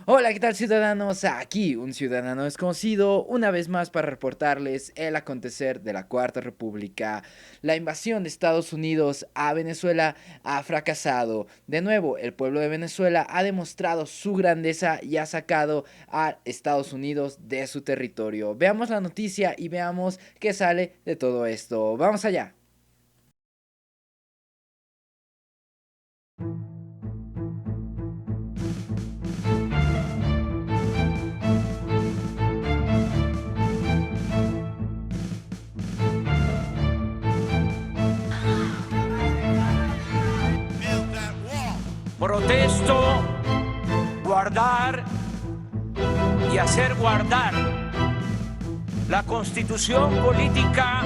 Hola, ¿qué tal ciudadanos? Aquí un ciudadano desconocido, una vez más para reportarles el acontecer de la Cuarta República. La invasión de Estados Unidos a Venezuela ha fracasado. De nuevo, el pueblo de Venezuela ha demostrado su grandeza y ha sacado a Estados Unidos de su territorio. Veamos la noticia y veamos qué sale de todo esto. Vamos allá. Protesto, guardar y hacer guardar la Constitución política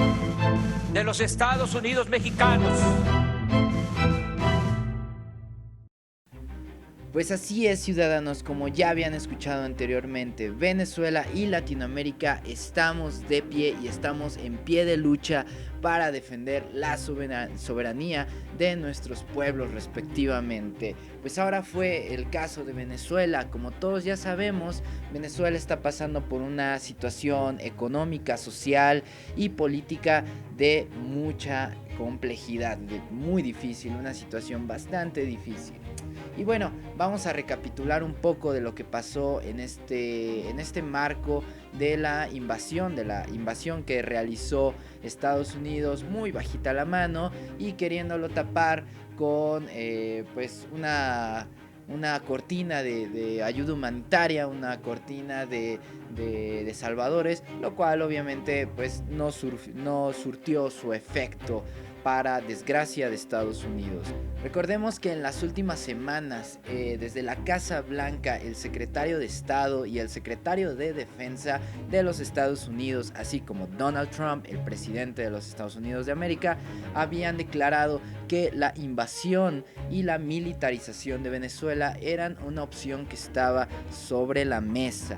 de los Estados Unidos mexicanos. Pues así es, ciudadanos, como ya habían escuchado anteriormente, Venezuela y Latinoamérica estamos de pie y estamos en pie de lucha para defender la soberanía de nuestros pueblos respectivamente. Pues ahora fue el caso de Venezuela. Como todos ya sabemos, Venezuela está pasando por una situación económica, social y política de mucha complejidad, muy difícil, una situación bastante difícil. Y bueno, vamos a recapitular un poco de lo que pasó en este marco de la invasión que realizó Estados Unidos muy bajita la mano y queriéndolo tapar con pues una cortina de ayuda humanitaria, una cortina de salvadores, lo cual obviamente pues no surtió su efecto para desgracia de Estados Unidos. Recordemos que en las últimas semanas, desde la Casa Blanca, el secretario de Estado y el secretario de Defensa de los Estados Unidos, así como Donald Trump, el presidente de los Estados Unidos de América, habían declarado que la invasión y la militarización de Venezuela eran una opción que estaba sobre la mesa,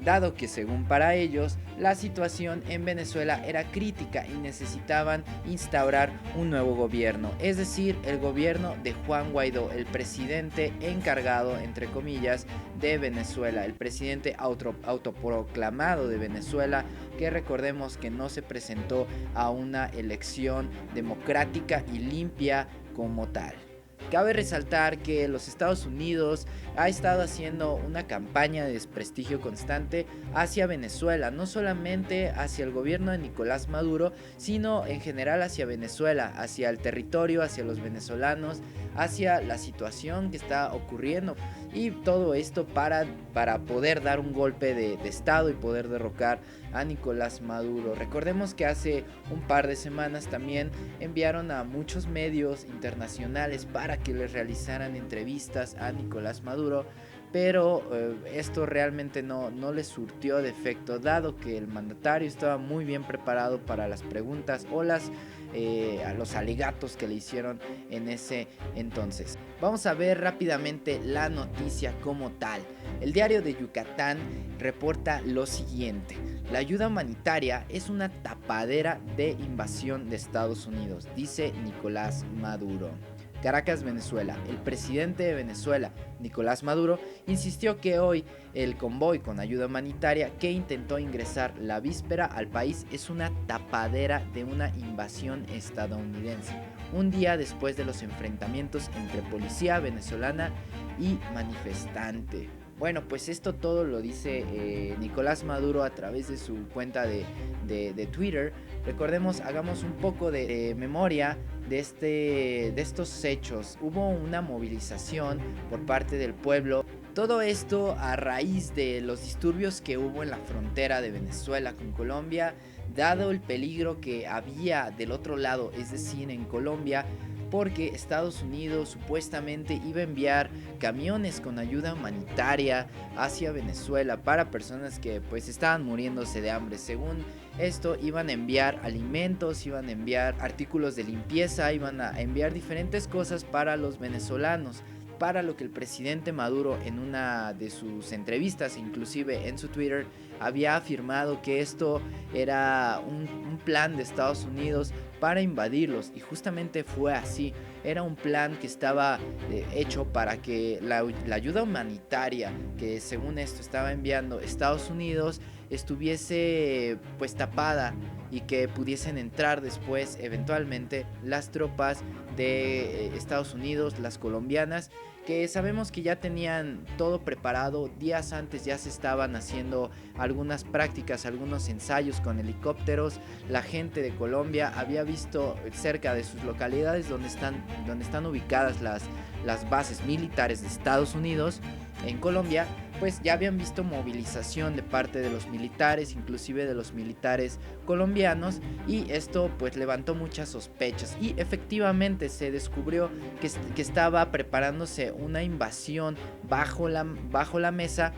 dado que según para ellos la situación en Venezuela era crítica y necesitaban instaurar un nuevo gobierno, es decir, el gobierno de Juan Guaidó, el presidente encargado, entre comillas, de Venezuela, el presidente autoproclamado de Venezuela, que recordemos que no se presentó a una elección democrática y limpia como tal. Cabe resaltar que los Estados Unidos ha estado haciendo una campaña de desprestigio constante hacia Venezuela, no solamente hacia el gobierno de Nicolás Maduro, sino en general hacia Venezuela, hacia el territorio, hacia los venezolanos, hacia la situación que está ocurriendo. Y todo esto para poder dar un golpe de Estado y poder derrocar a Nicolás Maduro. Recordemos que hace un par de semanas también enviaron a muchos medios internacionales para que les realizaran entrevistas a Nicolás Maduro, pero esto realmente no le surtió de efecto, dado que el mandatario estaba muy bien preparado para las preguntas o a los alegatos que le hicieron en ese entonces. Vamos a ver rápidamente la noticia como tal. El diario de Yucatán reporta lo siguiente: la ayuda humanitaria es una tapadera de invasión de Estados Unidos, dice Nicolás Maduro. Caracas, Venezuela. El presidente de Venezuela, Nicolás Maduro, insistió que hoy el convoy con ayuda humanitaria que intentó ingresar la víspera al país es una tapadera de una invasión estadounidense, un día después de los enfrentamientos entre policía venezolana y manifestante. Bueno, pues esto todo lo dice Nicolás Maduro a través de su cuenta de Twitter. Recordemos, hagamos un poco de memoria de estos hechos. Hubo una movilización por parte del pueblo. Todo esto a raíz de los disturbios que hubo en la frontera de Venezuela con Colombia, dado el peligro que había del otro lado, es decir, en Colombia, porque Estados Unidos supuestamente iba a enviar camiones con ayuda humanitaria hacia Venezuela para personas que pues estaban muriéndose de hambre. Según esto, iban a enviar alimentos, iban a enviar artículos de limpieza, iban a enviar diferentes cosas para los venezolanos, para lo que el presidente Maduro en una de sus entrevistas, inclusive en su Twitter, había afirmado que esto era un plan de Estados Unidos para invadirlos, y justamente fue así. Era un plan que estaba hecho para que la ayuda humanitaria que según esto estaba enviando Estados Unidos estuviese pues tapada, y que pudiesen entrar después eventualmente las tropas de Estados Unidos, las colombianas, que sabemos que ya tenían todo preparado. Días antes ya se estaban haciendo algunas prácticas, algunos ensayos con helicópteros. La gente de Colombia había visto cerca de sus localidades donde están ubicadas las bases militares de Estados Unidos en Colombia, pues ya habían visto movilización de parte de los militares, inclusive de los militares colombianos, y esto pues levantó muchas sospechas, y efectivamente se descubrió que estaba preparándose una invasión bajo la mesa,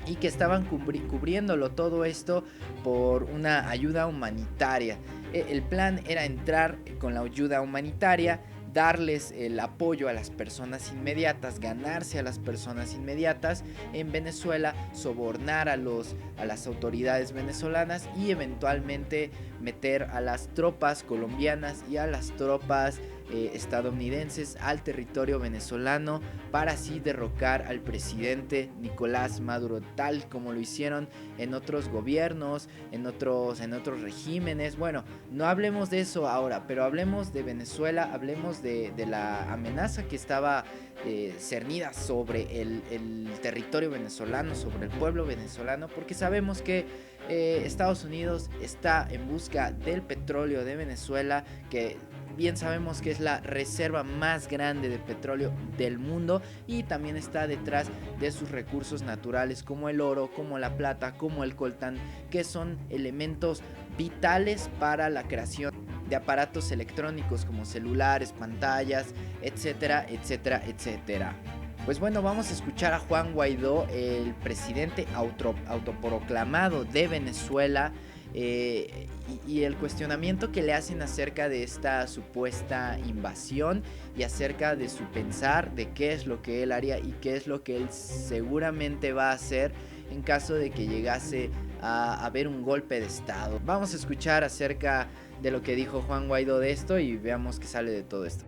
y que estaban cubriéndolo todo esto por una ayuda humanitaria. El plan era entrar con la ayuda humanitaria, darles el apoyo a las personas inmediatas, ganarse a las personas inmediatas en Venezuela, sobornar a las autoridades venezolanas y eventualmente meter a las tropas colombianas y a las tropas estadounidenses al territorio venezolano, para así derrocar al presidente Nicolás Maduro, tal como lo hicieron en otros gobiernos, en otros regímenes. Bueno, no hablemos de eso ahora, pero hablemos de Venezuela, hablemos de la amenaza que estaba cernida sobre el territorio venezolano, sobre el pueblo venezolano, porque sabemos que Estados Unidos está en busca del petróleo de Venezuela, que bien sabemos que es la reserva más grande de petróleo del mundo, y también está detrás de sus recursos naturales como el oro, como la plata, como el coltán, que son elementos vitales para la creación de aparatos electrónicos como celulares, pantallas, etcétera, etcétera, etcétera. Pues bueno, vamos a escuchar a Juan Guaidó, el presidente autoproclamado de Venezuela, y el cuestionamiento que le hacen acerca de esta supuesta invasión, y acerca de su pensar, de qué es lo que él haría y qué es lo que él seguramente va a hacer en caso de que llegase a haber un golpe de estado. Vamos a escuchar acerca de lo que dijo Juan Guaidó de esto y veamos qué sale de todo esto.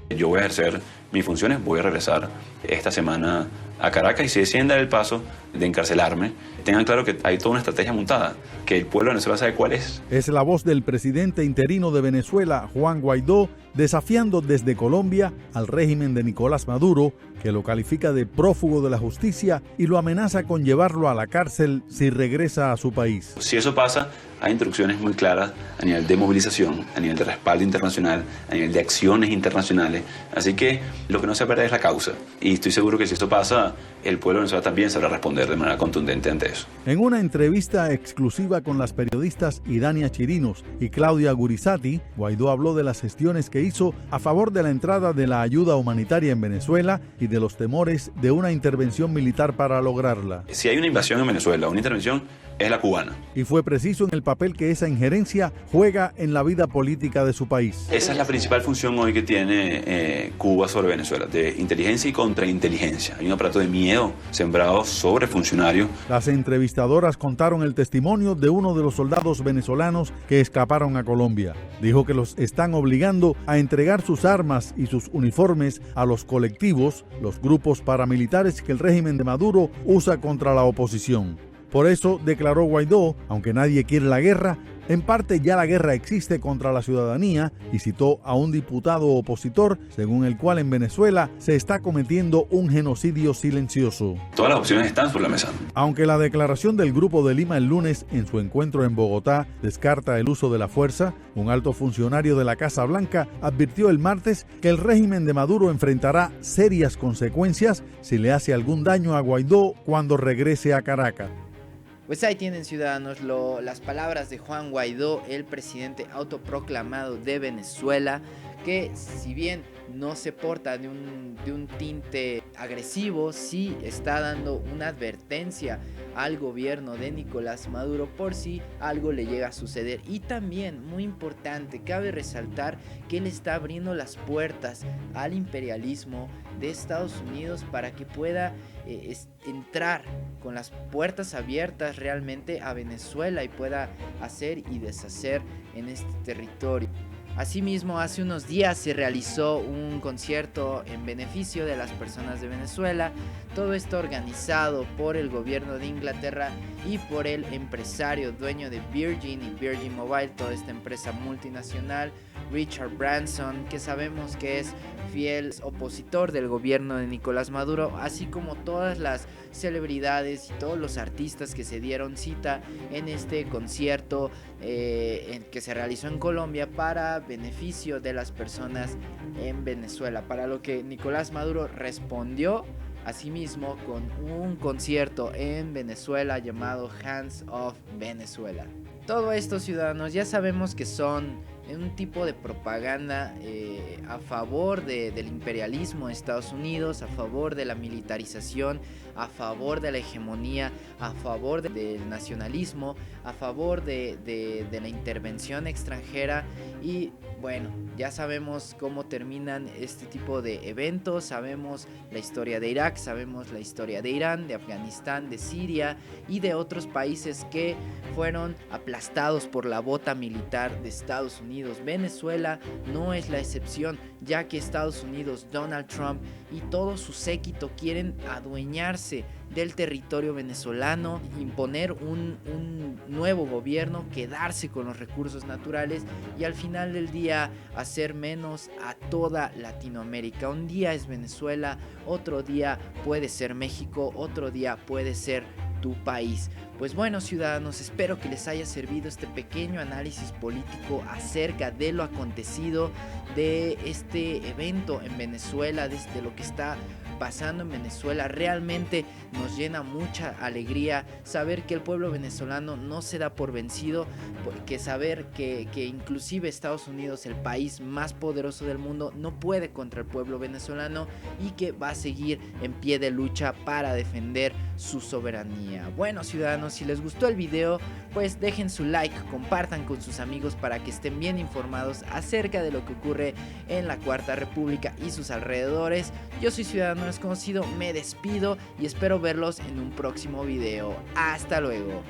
Yo voy a ejercer mis funciones, voy a regresar esta semana a Caracas, y si deciden dar el paso de encarcelarme, tengan claro que hay toda una estrategia montada, que el pueblo de Venezuela sabe cuál es. Es la voz del presidente interino de Venezuela, Juan Guaidó, desafiando desde Colombia al régimen de Nicolás Maduro, que lo califica de prófugo de la justicia y lo amenaza con llevarlo a la cárcel si regresa a su país. Si eso pasa, hay instrucciones muy claras a nivel de movilización, a nivel de respaldo internacional, a nivel de acciones internacionales. Así que lo que no se pierde es la causa. Y estoy seguro que si esto pasa, el pueblo de Venezuela también sabrá responder de manera contundente ante eso. En una entrevista exclusiva con las periodistas Idania Chirinos y Claudia Gurizati, Guaidó habló de las gestiones que hizo a favor de la entrada de la ayuda humanitaria en Venezuela y de los temores de una intervención militar para lograrla. Si hay una invasión en Venezuela, una intervención, es la cubana. Y fue preciso en el papel que esa injerencia juega en la vida política de su país. Esa es la principal función hoy que tiene Cuba sobre Venezuela, de inteligencia y contrainteligencia. Hay un aparato de miedo sembrado sobre funcionarios. Las entrevistadoras contaron el testimonio de uno de los soldados venezolanos que escaparon a Colombia. Dijo que los están obligando a entregar sus armas y sus uniformes a los colectivos, los grupos paramilitares que el régimen de Maduro usa contra la oposición. Por eso, declaró Guaidó, aunque nadie quiere la guerra, en parte ya la guerra existe contra la ciudadanía, y citó a un diputado opositor, según el cual en Venezuela se está cometiendo un genocidio silencioso. Todas las opciones están sobre la mesa. Aunque la declaración del Grupo de Lima el lunes en su encuentro en Bogotá descarta el uso de la fuerza, un alto funcionario de la Casa Blanca advirtió el martes que el régimen de Maduro enfrentará serias consecuencias si le hace algún daño a Guaidó cuando regrese a Caracas. Pues ahí tienen, ciudadanos, las palabras de Juan Guaidó, el presidente autoproclamado de Venezuela, que si bien no se porta de un tinte agresivo, sí está dando una advertencia al gobierno de Nicolás Maduro por si algo le llega a suceder. Y también, muy importante, cabe resaltar que él está abriendo las puertas al imperialismo de Estados Unidos para que pueda entrar con las puertas abiertas realmente a Venezuela y pueda hacer y deshacer en este territorio. Asimismo, hace unos días se realizó un concierto en beneficio de las personas de Venezuela. Todo esto organizado por el gobierno de Inglaterra y por el empresario dueño de Virgin y Virgin Mobile, toda esta empresa multinacional, Richard Branson, que sabemos que es fiel opositor del gobierno de Nicolás Maduro, así como todas las celebridades y todos los artistas que se dieron cita en este concierto que se realizó en Colombia para beneficio de las personas en Venezuela, para lo que Nicolás Maduro respondió asimismo con un concierto en Venezuela llamado Hands Off Venezuela. Todo esto, ciudadanos, ya sabemos que son un tipo de propaganda a favor del imperialismo de Estados Unidos, a favor de la militarización, a favor de la hegemonía, a favor del nacionalismo, a favor de la intervención extranjera. Y bueno, ya sabemos cómo terminan este tipo de eventos, sabemos la historia de Irak, sabemos la historia de Irán, de Afganistán, de Siria y de otros países que fueron aplastados por la bota militar de Estados Unidos. Venezuela no es la excepción, ya que Estados Unidos, Donald Trump y todo su séquito quieren adueñarse del territorio venezolano, imponer un nuevo gobierno, quedarse con los recursos naturales y al final del día hacer menos a toda Latinoamérica. Un día es Venezuela, otro día puede ser México, otro día puede ser tu país. Pues bueno, ciudadanos, espero que les haya servido este pequeño análisis político acerca de lo acontecido, de este evento en Venezuela, de lo que está pasando en Venezuela. Realmente nos llena mucha alegría saber que el pueblo venezolano no se da por vencido, que saber que inclusive Estados Unidos, el país más poderoso del mundo, no puede contra el pueblo venezolano y que va a seguir en pie de lucha para defender su soberanía. Bueno, ciudadanos, si les gustó el video, pues dejen su like, compartan con sus amigos para que estén bien informados acerca de lo que ocurre en la Cuarta República y sus alrededores. Yo soy Ciudadano Desconocido, me despido y espero verlos en un próximo video. Hasta luego.